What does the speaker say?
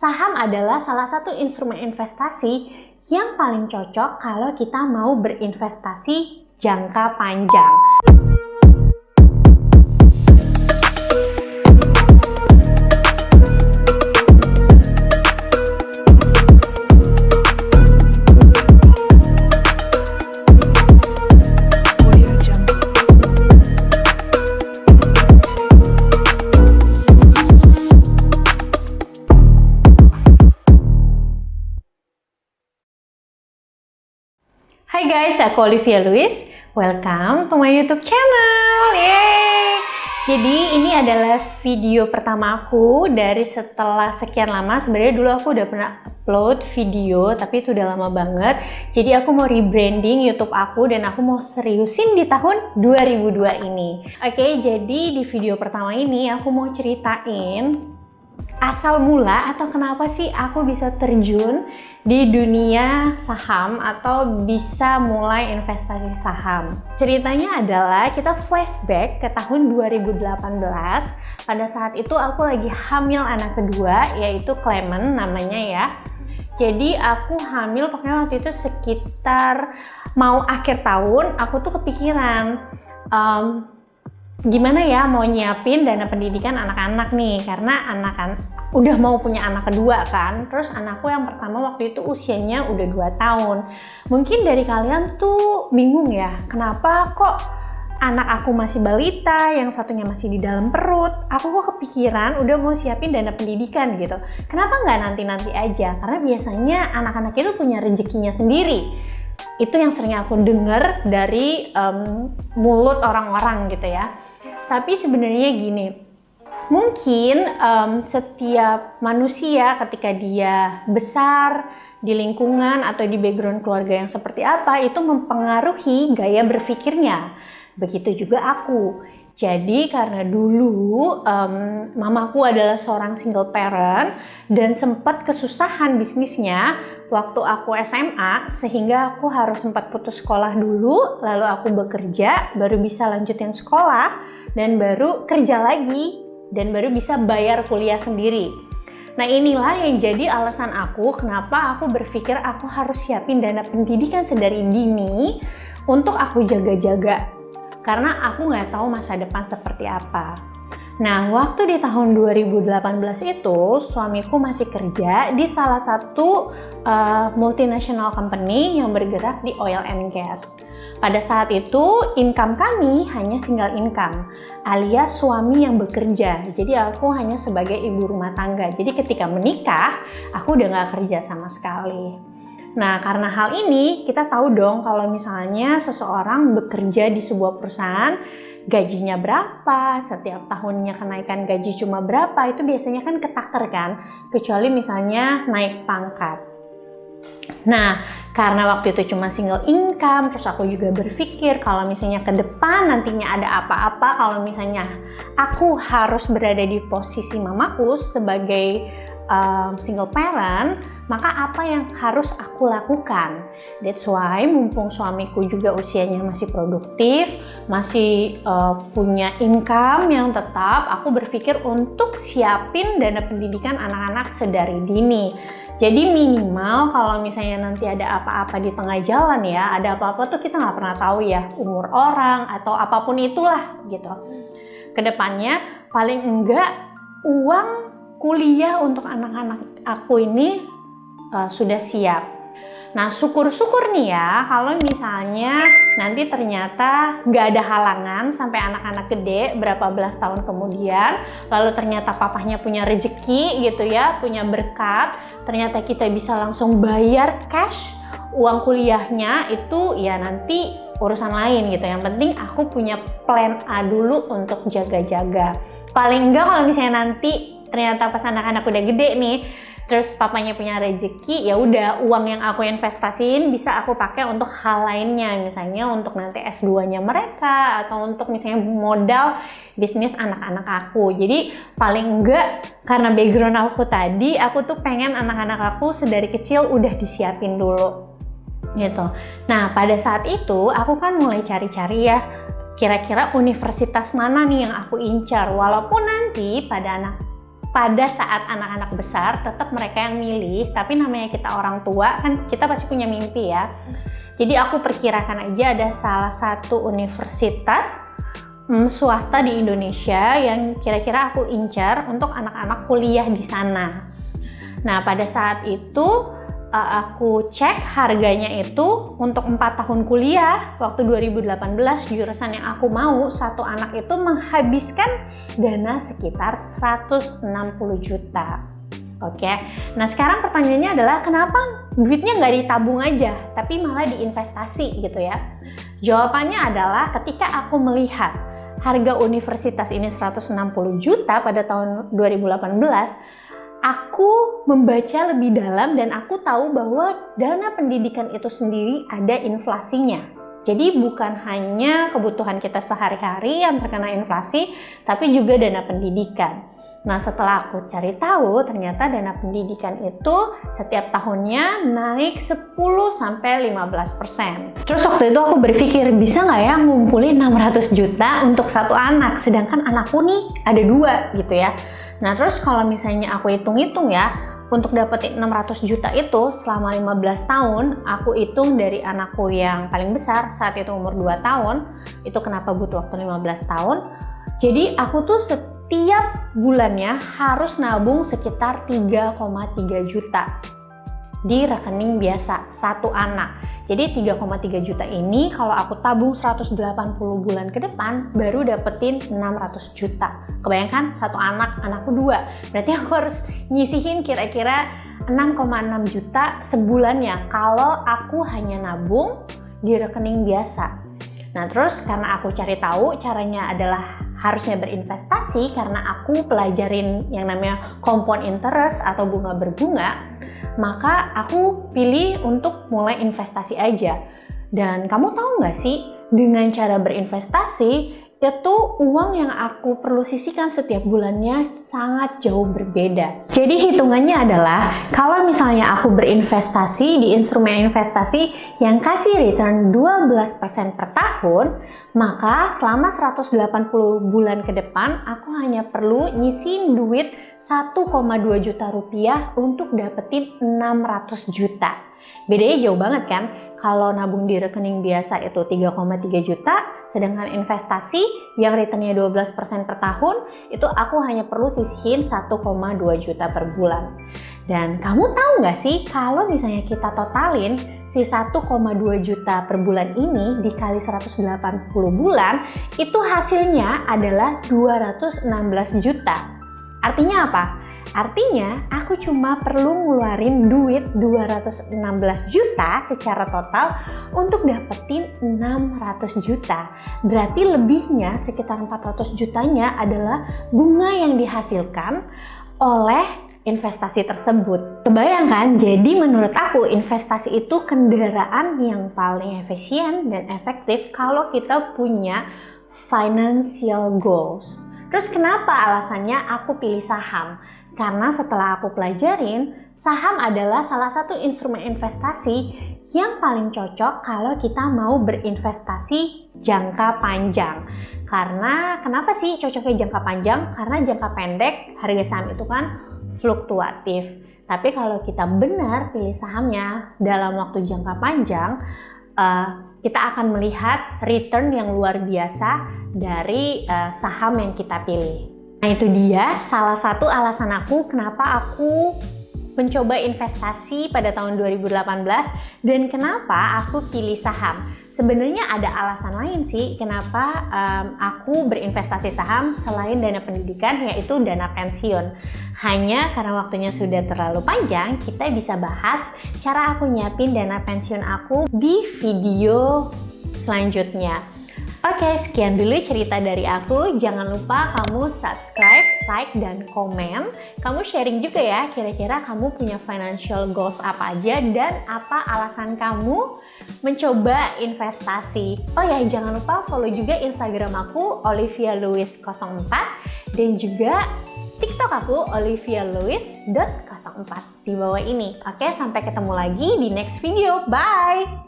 Saham adalah salah satu instrumen investasi yang paling cocok kalau kita mau berinvestasi jangka panjang. Hai guys, aku Olivia Louis. Welcome to my YouTube channel. Yeay! Jadi ini adalah video pertama aku dari setelah sekian lama. Sebenarnya dulu aku udah pernah upload video, tapi itu udah lama banget. Jadi aku mau rebranding YouTube aku dan aku mau seriusin di tahun 2002 ini. Oke, jadi di video pertama ini aku mau ceritain asal mula atau kenapa sih aku bisa terjun di dunia saham atau bisa mulai investasi saham. Ceritanya adalah kita flashback ke tahun 2018. Pada saat itu aku lagi hamil anak kedua, yaitu Clement namanya ya. Jadi aku hamil pokoknya waktu itu sekitar mau akhir tahun, aku tuh kepikiran gimana ya mau nyiapin dana pendidikan anak-anak nih, karena udah mau punya anak kedua kan. Terus anakku yang pertama waktu itu usianya udah 2 tahun. Mungkin dari kalian tuh bingung ya, kenapa kok anak aku masih balita, yang satunya masih di dalam perut, aku kok kepikiran udah mau siapin dana pendidikan gitu. Kenapa nggak nanti-nanti aja? Karena biasanya anak-anak itu punya rezekinya sendiri. Itu yang sering aku dengar dari mulut orang-orang gitu ya. Tapi sebenarnya gini, mungkin setiap manusia ketika dia besar di lingkungan atau di background keluarga yang seperti apa, itu mempengaruhi gaya berpikirnya. Begitu juga aku. Jadi karena dulu mamaku adalah seorang single parent dan sempat kesusahan bisnisnya waktu aku SMA, sehingga aku harus sempat putus sekolah dulu, lalu aku bekerja, baru bisa lanjutin sekolah, dan baru kerja lagi, dan baru bisa bayar kuliah sendiri. Nah inilah yang jadi alasan aku kenapa aku berpikir aku harus siapin dana pendidikan sedari dini untuk aku jaga-jaga. Karena aku nggak tahu masa depan seperti apa. Nah, waktu di tahun 2018 itu, suamiku masih kerja di salah satu multinational company yang bergerak di oil and gas. Pada saat itu, income kami hanya single income, alias suami yang bekerja. Jadi aku hanya sebagai ibu rumah tangga. Jadi ketika menikah, aku udah nggak kerja sama sekali. Nah, karena hal ini, kita tahu dong kalau misalnya seseorang bekerja di sebuah perusahaan, gajinya berapa, setiap tahunnya kenaikan gaji cuma berapa, itu biasanya kan ketaker kan, kecuali misalnya naik pangkat. Nah, karena waktu itu cuma single income, terus aku juga berpikir kalau misalnya ke depan nantinya ada apa-apa, kalau misalnya aku harus berada di posisi mamaku sebagai single parent, maka apa yang harus aku lakukan? That's why mumpung suamiku juga usianya masih produktif, masih punya income yang tetap, aku berpikir untuk siapin dana pendidikan anak-anak sedari dini. Jadi minimal kalau misalnya nanti ada apa-apa di tengah jalan ya, ada apa-apa tuh kita nggak pernah tahu ya, umur orang atau apapun itulah gitu. Kedepannya paling enggak uang kuliah untuk anak-anak aku ini sudah siap. Nah, syukur-syukur nih ya kalau misalnya nanti ternyata nggak ada halangan sampai anak-anak gede berapa belas tahun kemudian, lalu ternyata papahnya punya rezeki gitu ya, punya berkat, ternyata kita bisa langsung bayar cash uang kuliahnya, itu ya nanti urusan lain gitu. Yang penting aku punya plan A dulu untuk jaga-jaga. Paling enggak kalau misalnya nanti ternyata pas anak-anak udah gede nih, terus papanya punya rezeki, ya udah uang yang aku investasiin bisa aku pakai untuk hal lainnya, misalnya untuk nanti S2-nya mereka atau untuk misalnya modal bisnis anak-anak aku. Jadi paling enggak karena background aku tadi, aku tuh pengen anak-anak aku sedari kecil udah disiapin dulu gitu. Nah, pada saat itu aku kan mulai cari-cari ya, kira-kira universitas mana nih yang aku incar, walaupun nanti pada saat anak-anak besar tetap mereka yang milih, tapi namanya kita orang tua kan kita pasti punya mimpi ya. Jadi aku perkirakan aja ada salah satu universitas swasta di Indonesia yang kira-kira aku incar untuk anak-anak kuliah di sana. Nah, pada saat itu aku cek harganya itu untuk 4 tahun kuliah waktu 2018 jurusan yang aku mau, satu anak itu menghabiskan dana sekitar 160 juta. Oke, nah sekarang pertanyaannya adalah kenapa duitnya nggak ditabung aja tapi malah diinvestasi gitu ya? Jawabannya adalah ketika aku melihat harga universitas ini 160 juta pada tahun 2018, aku membaca lebih dalam dan aku tahu bahwa dana pendidikan itu sendiri ada inflasinya. Jadi bukan hanya kebutuhan kita sehari-hari yang terkena inflasi, tapi juga dana pendidikan. Nah, setelah aku cari tahu, ternyata dana pendidikan itu setiap tahunnya naik 10-15%. Terus waktu itu aku berpikir, bisa nggak ya ngumpulin 600 juta untuk satu anak, sedangkan anakku nih ada 2 gitu ya. Nah, terus kalau misalnya aku hitung-hitung ya, untuk dapetin 600 juta itu selama 15 tahun, aku hitung dari anakku yang paling besar, saat itu umur 2 tahun, itu kenapa butuh waktu 15 tahun. Jadi aku tuh setiap bulannya harus nabung sekitar 3,3 juta di rekening biasa satu anak. Jadi 3,3 juta ini kalau aku tabung 180 bulan ke depan baru dapetin 600 juta. Kebayangkan satu anak, anakku 2. Berarti aku harus nyisihin kira-kira 6,6 juta sebulannya kalau aku hanya nabung di rekening biasa. Nah, terus karena aku cari tahu caranya adalah harusnya berinvestasi karena aku pelajarin yang namanya compound interest atau bunga berbunga, maka aku pilih untuk mulai investasi aja. Dan kamu tahu nggak sih, dengan cara berinvestasi, itu uang yang aku perlu sisihkan setiap bulannya sangat jauh berbeda. Jadi hitungannya adalah, kalau misalnya aku berinvestasi di instrumen investasi yang kasih return 12% per tahun, maka selama 180 bulan ke depan, aku hanya perlu nyisihin duit 1,2 juta rupiah untuk dapetin 600 juta. Bedanya jauh banget kan? Kalau nabung di rekening biasa itu 3,3 juta, sedangkan investasi yang returnnya 12% per tahun, itu aku hanya perlu sisihin 1,2 juta per bulan. Dan kamu tahu nggak sih, kalau misalnya kita totalin si 1,2 juta per bulan ini dikali 180 bulan, itu hasilnya adalah 216 juta. Artinya apa? Artinya aku cuma perlu ngeluarin duit 216 juta secara total untuk dapetin 600 juta. Berarti lebihnya sekitar 400 jutanya adalah bunga yang dihasilkan oleh investasi tersebut. Kebayang kan? Jadi menurut aku investasi itu kendaraan yang paling efisien dan efektif kalau kita punya financial goals. Terus kenapa alasannya aku pilih saham? Karena setelah aku pelajarin, saham adalah salah satu instrumen investasi yang paling cocok kalau kita mau berinvestasi jangka panjang. Karena kenapa sih cocoknya jangka panjang? Karena jangka pendek harga saham itu kan fluktuatif. Tapi kalau kita benar pilih sahamnya dalam waktu jangka panjang, kita akan melihat return yang luar biasa dari saham yang kita pilih. Nah, itu dia salah satu alasan aku kenapa aku mencoba investasi pada tahun 2018 dan kenapa aku pilih saham. Sebenarnya ada alasan lain sih kenapa aku berinvestasi saham selain dana pendidikan, yaitu dana pensiun. Hanya karena waktunya sudah terlalu panjang, kita bisa bahas cara aku nyiapin dana pensiun aku di video selanjutnya. Oke, sekian dulu cerita dari aku. Jangan lupa kamu subscribe, like, dan komen. Kamu sharing juga ya, kira-kira kamu punya financial goals apa aja dan apa alasan kamu mencoba investasi. Oh ya, jangan lupa follow juga Instagram aku olivialewis04 dan juga TikTok aku olivialewis.04 di bawah ini. Oke, sampai ketemu lagi di next video. Bye!